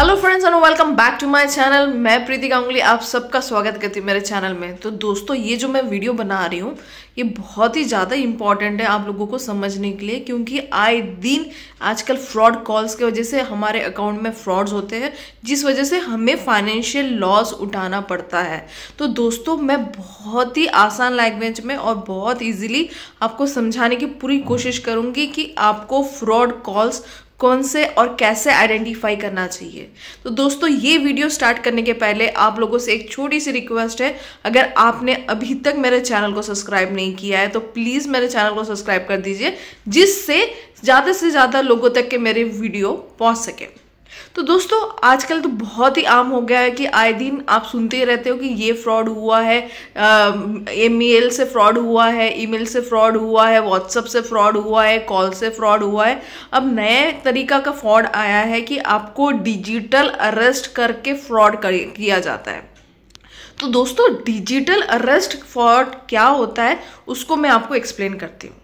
Hello friends and welcome back to my channel. मैं प्रीति गांगुली आप सबका स्वागत करती हूँ मेरे चैनल में। तो दोस्तों, ये जो मैं वीडियो बना रही हूँ ये बहुत ही ज़्यादा इंपॉर्टेंट है आप लोगों को समझने के लिए, क्योंकि आए दिन आजकल फ्रॉड कॉल्स की वजह से हमारे अकाउंट में फ्रॉड्स होते हैं, जिस वजह से हमें फाइनेंशियल लॉस उठाना पड़ता है। तो दोस्तों, मैं बहुत ही आसान लैंग्वेज में और बहुत ईजिली आपको समझाने की पूरी कोशिश करूँगी कि आपको फ्रॉड कॉल्स कौन से और कैसे आइडेंटिफाई करना चाहिए। तो दोस्तों, ये वीडियो स्टार्ट करने के पहले आप लोगों से एक छोटी सी रिक्वेस्ट है, अगर आपने अभी तक मेरे चैनल को सब्सक्राइब नहीं किया है तो प्लीज़ मेरे चैनल को सब्सक्राइब कर दीजिए, जिससे से ज़्यादा लोगों तक के मेरे वीडियो पहुंच सके। तो दोस्तों, आजकल तो बहुत ही आम हो गया है कि आए दिन आप सुनते ही रहते हो कि ये फ्रॉड हुआ है, ईमेल से फ्रॉड हुआ है, ईमेल से फ्रॉड हुआ है, व्हाट्सएप से फ्रॉड हुआ है, कॉल से फ्रॉड हुआ है। अब नए तरीका का फ्रॉड आया है कि आपको डिजिटल अरेस्ट करके फ्रॉड किया जाता है। तो दोस्तों, डिजिटल अरेस्ट फ्रॉड क्या होता है उसको मैं आपको एक्सप्लेन करती हूँ।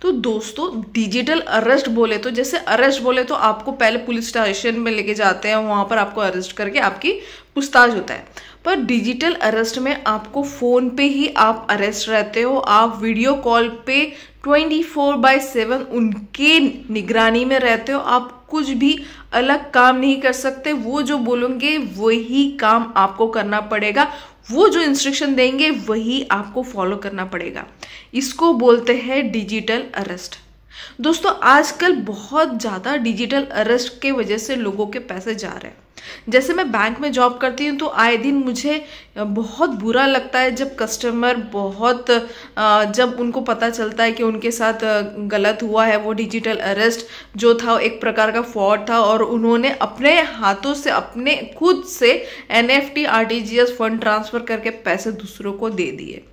तो दोस्तों, डिजिटल अरेस्ट बोले तो जैसे अरेस्ट बोले तो आपको पहले पुलिस स्टेशन में लेके जाते हैं, वहां पर आपको अरेस्ट करके आपकी पूछताछ होता है। पर डिजिटल अरेस्ट में आपको फोन पे ही आप अरेस्ट रहते हो, आप वीडियो कॉल पे 24/7 उनके निगरानी में रहते हो, आप कुछ भी अलग काम नहीं कर सकते। वो जो बोलेंगे वही काम आपको करना पड़ेगा, वो जो इंस्ट्रक्शन देंगे वही आपको फॉलो करना पड़ेगा। इसको बोलते हैं डिजिटल अरेस्ट। दोस्तों, आजकल बहुत ज़्यादा डिजिटल अरेस्ट के वजह से लोगों के पैसे जा रहे हैं। जैसे मैं बैंक में जॉब करती हूँ तो आए दिन मुझे बहुत बुरा लगता है जब कस्टमर जब उनको पता चलता है कि उनके साथ गलत हुआ है। वो डिजिटल अरेस्ट जो था एक प्रकार का फ्रॉड था और उन्होंने अपने हाथों से अपने खुद से NFT RTGS फंड ट्रांसफर करके पैसे दूसरों को दे दिए।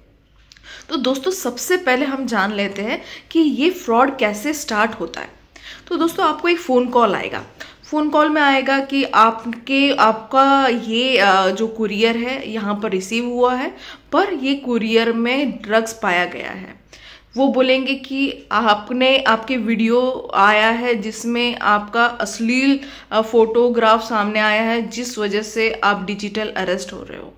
तो दोस्तों, सबसे पहले हम जान लेते हैं कि ये फ्रॉड कैसे स्टार्ट होता है। तो दोस्तों, आपको एक फ़ोन कॉल आएगा। फ़ोन कॉल में आएगा कि आपका ये जो कुरियर है यहाँ पर रिसीव हुआ है, पर ये कुरियर में ड्रग्स पाया गया है। वो बोलेंगे कि आपके वीडियो आया है जिसमें आपका अश्लील फोटोग्राफ सामने आया है, जिस वजह से आप डिजिटल अरेस्ट हो रहे हो।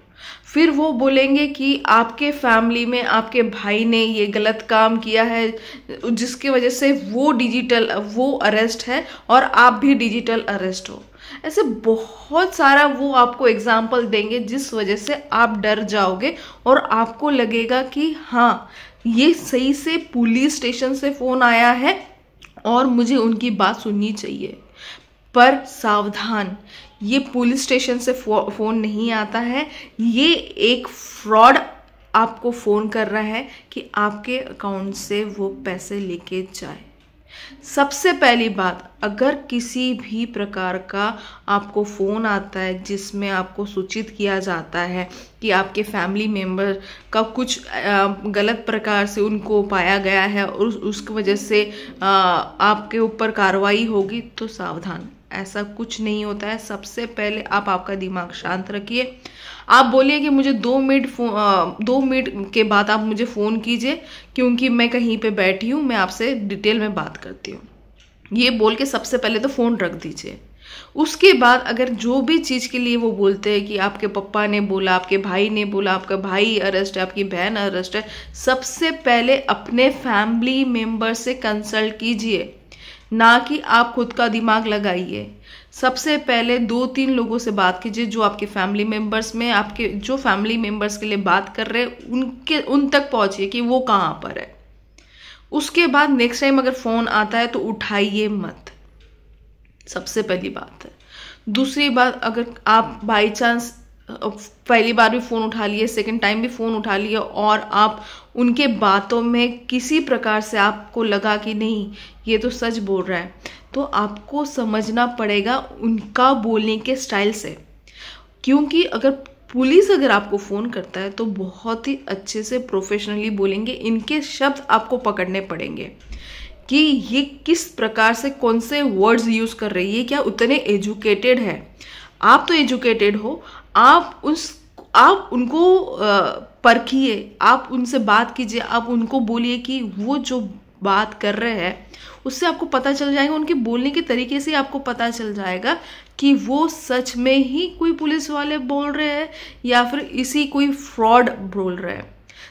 फिर वो बोलेंगे कि आपके फैमिली में आपके भाई ने ये गलत काम किया है, जिसकी वजह से वो अरेस्ट है और आप भी डिजिटल अरेस्ट हो। ऐसे बहुत सारा वो आपको एग्जाम्पल देंगे, जिस वजह से आप डर जाओगे और आपको लगेगा कि हाँ, ये सही से पुलिस स्टेशन से फ़ोन आया है और मुझे उनकी बात सुननी चाहिए। पर सावधान, ये पुलिस स्टेशन से फ़ोन नहीं आता है, ये एक फ्रॉड आपको फ़ोन कर रहा है कि आपके अकाउंट से वो पैसे लेके जाए। सबसे पहली बात, अगर किसी भी प्रकार का आपको फ़ोन आता है जिसमें आपको सूचित किया जाता है कि आपके फैमिली मेम्बर का कुछ गलत प्रकार से उनको पाया गया है और उसकी वजह से आपके ऊपर कार्रवाई होगी, तो सावधान, ऐसा कुछ नहीं होता है। सबसे पहले आप आपका दिमाग शांत रखिए। आप बोलिए कि मुझे 2 मिनट के बाद आप मुझे फ़ोन कीजिए, क्योंकि मैं कहीं पे बैठी हूँ, मैं आपसे डिटेल में बात करती हूँ। ये बोल के सबसे पहले तो फ़ोन रख दीजिए। उसके बाद अगर जो भी चीज़ के लिए वो बोलते हैं कि आपके पापा ने बोला, आपके भाई ने बोला, आपका भाई अरेस्ट है, आपकी बहन अरेस्ट है, सबसे पहले अपने फैमिली मेम्बर से कंसल्ट कीजिए, ना कि आप खुद का दिमाग लगाइए। सबसे पहले 2-3 लोगों से बात कीजिए जो आपके फैमिली मेंबर्स में, आपके जो फैमिली मेंबर्स के लिए बात कर रहे हैं उन तक पहुंचिए कि वो कहाँ पर है। उसके बाद नेक्स्ट टाइम अगर फ़ोन आता है तो उठाइए मत, सबसे पहली बात है। दूसरी बात, अगर आप बाई चांस पहली बार भी फ़ोन उठा लिए, सेकंड टाइम भी फ़ोन उठा लिए और आप उनके बातों में किसी प्रकार से आपको लगा कि नहीं ये तो सच बोल रहा है, तो आपको समझना पड़ेगा उनका बोलने के स्टाइल से। क्योंकि अगर आपको फ़ोन करता है तो बहुत ही अच्छे से प्रोफेशनली बोलेंगे, इनके शब्द आपको पकड़ने पड़ेंगे कि ये किस प्रकार से कौन से वर्ड्स यूज़ कर रही है, क्या उतने एजुकेटेड है। आप तो एजुकेटेड हो, आप उनको परखिए, आप उनसे बात कीजिए, आप उनको बोलिए कि वो जो बात कर रहे हैं उससे आपको पता चल जाएगा, उनके बोलने के तरीके से आपको पता चल जाएगा कि वो सच में ही कोई पुलिस वाले बोल रहे हैं या फिर इसी कोई फ्रॉड बोल रहे हैं।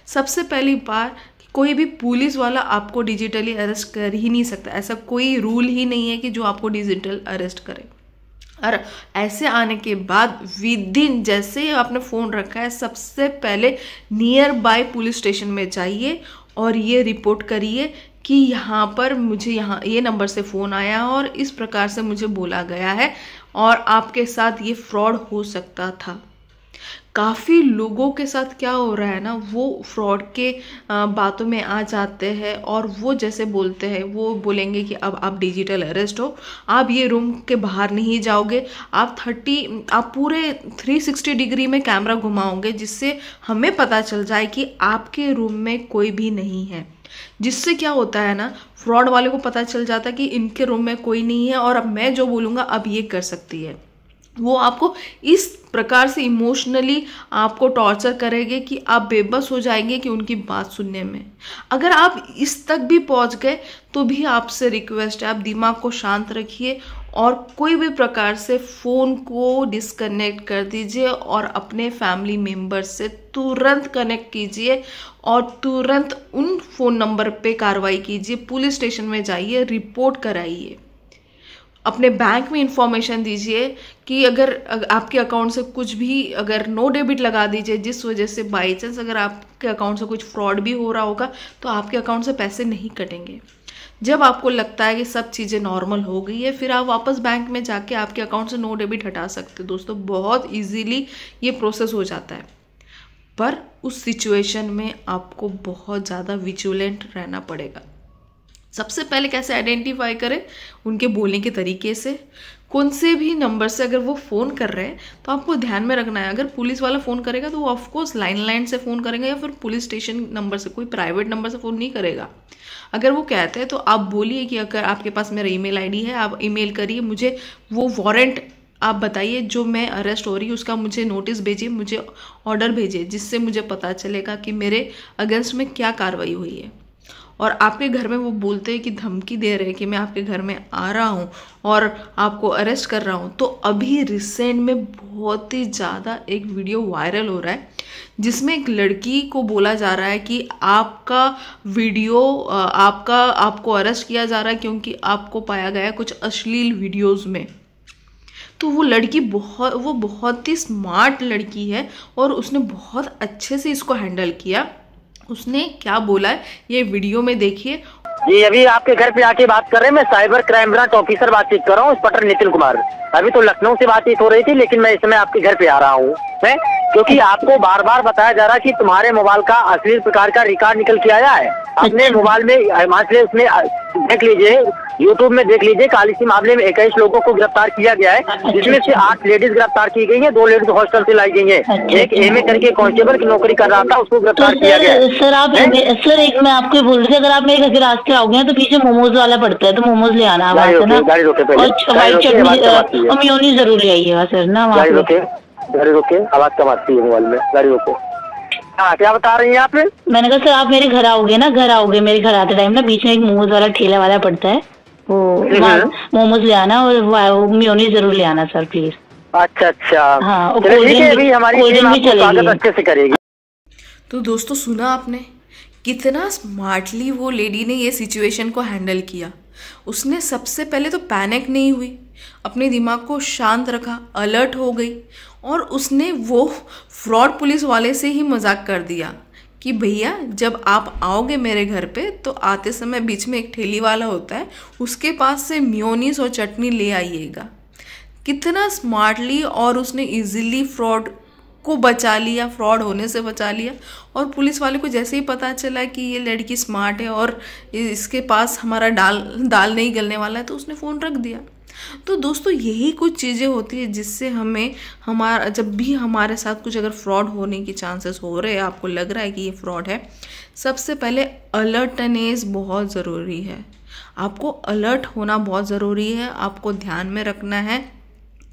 सबसे पहली बार, कोई भी पुलिस वाला आपको डिजिटली अरेस्ट कर ही नहीं सकता। ऐसा कोई रूल ही नहीं है कि जो आपको डिजिटल अरेस्ट करे। और ऐसे आने के बाद विदिन जैसे ही आपने फ़ोन रखा है, सबसे पहले नियर बाय पुलिस स्टेशन में जाइए और ये रिपोर्ट करिए कि यहाँ पर मुझे यहाँ ये नंबर से फ़ोन आया और इस प्रकार से मुझे बोला गया है और आपके साथ ये फ्रॉड हो सकता था। काफ़ी लोगों के साथ क्या हो रहा है ना, वो फ्रॉड के बातों में आ जाते हैं और वो जैसे बोलते हैं, वो बोलेंगे कि अब आप डिजिटल अरेस्ट हो, आप ये रूम के बाहर नहीं जाओगे, आप पूरे 360 डिग्री में कैमरा घुमाओगे जिससे हमें पता चल जाए कि आपके रूम में कोई भी नहीं है। जिससे क्या होता है ना, फ्रॉड वाले को पता चल जाता है कि इनके रूम में कोई नहीं है और अब मैं जो बोलूँगा अब ये कर सकती है। वो आपको इस प्रकार से इमोशनली आपको टॉर्चर करेंगे कि आप बेबस हो जाएंगे कि उनकी बात सुनने में। अगर आप इस तक भी पहुंच गए तो भी आपसे रिक्वेस्ट है, आप दिमाग को शांत रखिए और कोई भी प्रकार से फ़ोन को डिस्कनेक्ट कर दीजिए और अपने फैमिली मेम्बर से तुरंत कनेक्ट कीजिए और तुरंत उन फ़ोन नंबर पे कार्रवाई कीजिए। पुलिस स्टेशन में जाइए, रिपोर्ट कराइए, अपने बैंक में इंफॉर्मेशन दीजिए कि अगर आपके अकाउंट से कुछ भी अगर नो डेबिट लगा दीजिए, जिस वजह से बाई चांस अगर आपके अकाउंट से कुछ फ्रॉड भी हो रहा होगा तो आपके अकाउंट से पैसे नहीं कटेंगे। जब आपको लगता है कि सब चीज़ें नॉर्मल हो गई है, फिर आप वापस बैंक में जाके आपके अकाउंट से नो डेबिट हटा सकते हो। दोस्तों, बहुत ईजीली ये प्रोसेस हो जाता है, पर उस सिचुएशन में आपको बहुत ज़्यादा विजिलेंट रहना पड़ेगा। सबसे पहले कैसे आइडेंटिफाई करें, उनके बोलने के तरीके से। कौन से भी नंबर से अगर वो फ़ोन कर रहे हैं तो आपको ध्यान में रखना है, अगर पुलिस वाला फ़ोन करेगा तो वो ऑफकोर्स लाइन से फ़ोन करेंगे या फिर पुलिस स्टेशन नंबर से, कोई प्राइवेट नंबर से फ़ोन नहीं करेगा। अगर वो कहते हैं तो आप बोलिए कि अगर आपके पास मेरा ईमेल आईडी है, आप ईमेल करिए, मुझे वो वारंट आप बताइए जो मैं अरेस्ट हो रही हूँ उसका मुझे नोटिस भेजिए, मुझे ऑर्डर भेजिए, जिससे मुझे पता चलेगा कि मेरे अगेंस्ट में क्या कार्रवाई हुई है। और आपके घर में वो बोलते हैं कि धमकी दे रहे हैं कि मैं आपके घर में आ रहा हूँ और आपको अरेस्ट कर रहा हूँ। तो अभी रिसेंट में बहुत ही ज़्यादा एक वीडियो वायरल हो रहा है जिसमें एक लड़की को बोला जा रहा है कि आपका वीडियो आपको अरेस्ट किया जा रहा है क्योंकि आपको पाया गया कुछ अश्लील वीडियोज़ में। तो वो लड़की बहुत ही स्मार्ट लड़की है और उसने बहुत अच्छे से इसको हैंडल किया। उसने क्या बोला है ये वीडियो में देखिए। जी, अभी आपके घर पे आके बात कर रहे हैं, मैं साइबर क्राइम ब्रांच ऑफिसर बातचीत कर रहा हूँ, इंस्पेक्टर नितिन कुमार। अभी तो लखनऊ से बातचीत हो रही थी लेकिन मैं इस समय आपके घर पे आ रहा हूँ मैं, क्योंकि आपको बार बार बताया जा रहा है कि तुम्हारे मोबाइल का अश्लील प्रकार का रिकॉर्ड निकल के आया है अपने मोबाइल में। हिमाचल उसमें देख लीजिए, यूट्यूब में देख लीजिए, काली सी मामले में 21 लोगों को गिरफ्तार किया गया है, जिसमें से 8 लेडीज गिरफ्तार की गई है, 2 लेडीज हॉस्टल से लाई गई है। एक एमए करके कांस्टेबल की नौकरी कर रहा था, उसको गिरफ्तार किया गया है। सर एक मैं आपको बोल रही थी, अगर आप मेरे घर के रास्ते आओगे तो पीछे मोमोज वाला पड़ता है, तो मोमोज ले आना गाड़ी रोके पहले, व्हाइट चटनी और मेयोनीज जरूर ले आइएगा सर ना। गाड़ी रोके, आवाज कम आती है मोबाइल में, गाड़ी रोको। हाँ, क्या बता रही हैं आप? मैंने कहा सर आप मेरे घर आओगे ना, घर आओगे मेरे घर आते टाइम ना, बीच में एक मोमोज वाला ठेला वाला पड़ता है, वो मोमोज ले आना और मेयोनीज जरूर ले आना सर प्लीज। अच्छा हाँ, अभी हमारी टीम आपको स्वागत अच्छे से करेगी। तो दोस्तों, सुना आपने कितना स्मार्टली वो लेडी ने ये सिचुएशन को हैंडल किया। उसने सबसे पहले तो पैनिक नहीं हुई, अपने दिमाग को शांत रखा, अलर्ट हो गई और उसने वो फ्रॉड पुलिस वाले से ही मजाक कर दिया कि भैया जब आप आओगे मेरे घर पे तो आते समय बीच में एक ठेली वाला होता है, उसके पास से मेयोनीज और चटनी ले आइएगा। कितना स्मार्टली, और उसने इजीली फ्रॉड को बचा लिया, फ्रॉड होने से बचा लिया। और पुलिस वाले को जैसे ही पता चला कि ये लड़की स्मार्ट है और इसके पास हमारा दाल नहीं गलने वाला है, तो उसने फ़ोन रख दिया। तो दोस्तों, यही कुछ चीज़ें होती है जिससे हमें जब भी हमारे साथ कुछ अगर फ्रॉड होने की चांसेस हो रहे हैं, आपको लग रहा है कि ये फ्रॉड है, सबसे पहले अलर्टनेस बहुत ज़रूरी है। आपको अलर्ट होना बहुत ज़रूरी है। आपको ध्यान में रखना है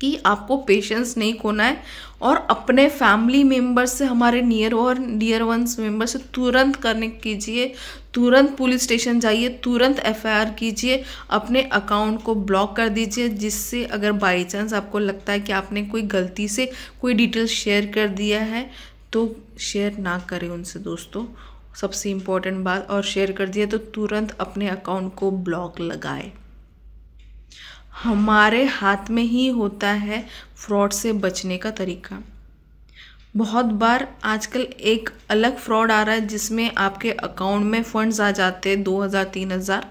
कि आपको पेशेंस नहीं खोना है और अपने फैमिली मेम्बर से, हमारे नियर और डियर वंस मेम्बर से तुरंत कनेक्ट कीजिए, तुरंत पुलिस स्टेशन जाइए, तुरंत एफआईआर कीजिए, अपने अकाउंट को ब्लॉक कर दीजिए, जिससे अगर बाई चांस आपको लगता है कि आपने कोई गलती से कोई डिटेल शेयर कर दिया है तो शेयर ना करें उनसे दोस्तों, सबसे इम्पोर्टेंट बात। और शेयर कर दिया तो तुरंत अपने अकाउंट को ब्लॉक लगाए। हमारे हाथ में ही होता है फ्रॉड से बचने का तरीका। बहुत बार आजकल एक अलग फ्रॉड आ रहा है जिसमें आपके अकाउंट में फंड्स आ जाते हैं 2000 3000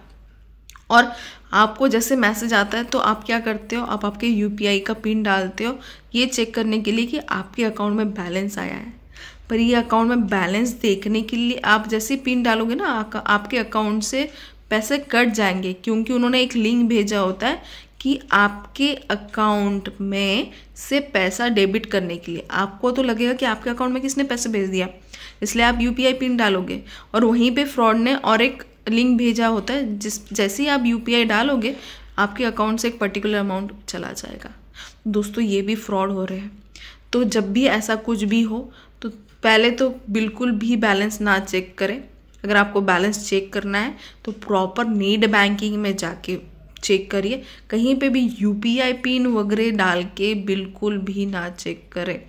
और आपको जैसे मैसेज आता है तो आप क्या करते हो, आप आपके यूपीआई का पिन डालते हो ये चेक करने के लिए कि आपके अकाउंट में बैलेंस आया है। पर ये अकाउंट में बैलेंस देखने के लिए आप जैसे पिन डालोगे ना, आपके अकाउंट से पैसे कट जाएंगे, क्योंकि उन्होंने एक लिंक भेजा होता है कि आपके अकाउंट में से पैसा डेबिट करने के लिए। आपको तो लगेगा कि आपके अकाउंट में किसने पैसे भेज दिया, इसलिए आप यूपीआई पिन डालोगे और वहीं पे फ्रॉड ने और एक लिंक भेजा होता है, जैसे ही आप यूपीआई डालोगे आपके अकाउंट से एक पर्टिकुलर अमाउंट चला जाएगा। दोस्तों ये भी फ्रॉड हो रहे हैं। तो जब भी ऐसा कुछ भी हो तो पहले तो बिल्कुल भी बैलेंस ना चेक करें। अगर आपको बैलेंस चेक करना है तो प्रॉपर नेट बैंकिंग में जाके चेक करिए। कहीं पे भी यूपीआई पिन वगैरह डाल के बिल्कुल भी ना चेक करें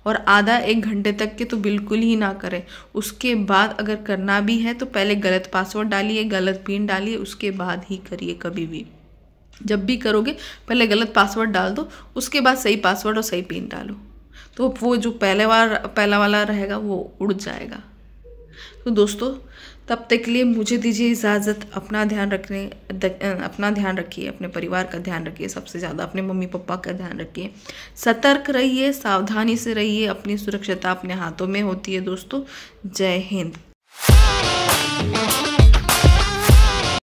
और आधा 1 घंटे तक के तो बिल्कुल ही ना करें। उसके बाद अगर करना भी है तो पहले गलत पासवर्ड डालिए, गलत पिन डालिए, उसके बाद ही करिए। कभी भी जब भी करोगे पहले गलत पासवर्ड डाल दो, उसके बाद सही पासवर्ड और सही पिन डालो, तो वो जो पहला वाला रहेगा वो उड़ जाएगा। तो दोस्तों तब तक के लिए मुझे दीजिए इजाज़त। अपना ध्यान रखिए, अपने परिवार का ध्यान रखिए, सबसे ज़्यादा अपने मम्मी पापा का ध्यान रखिए, सतर्क रहिए, सावधानी से रहिए। अपनी सुरक्षिता अपने हाथों में होती है दोस्तों। जय हिंद।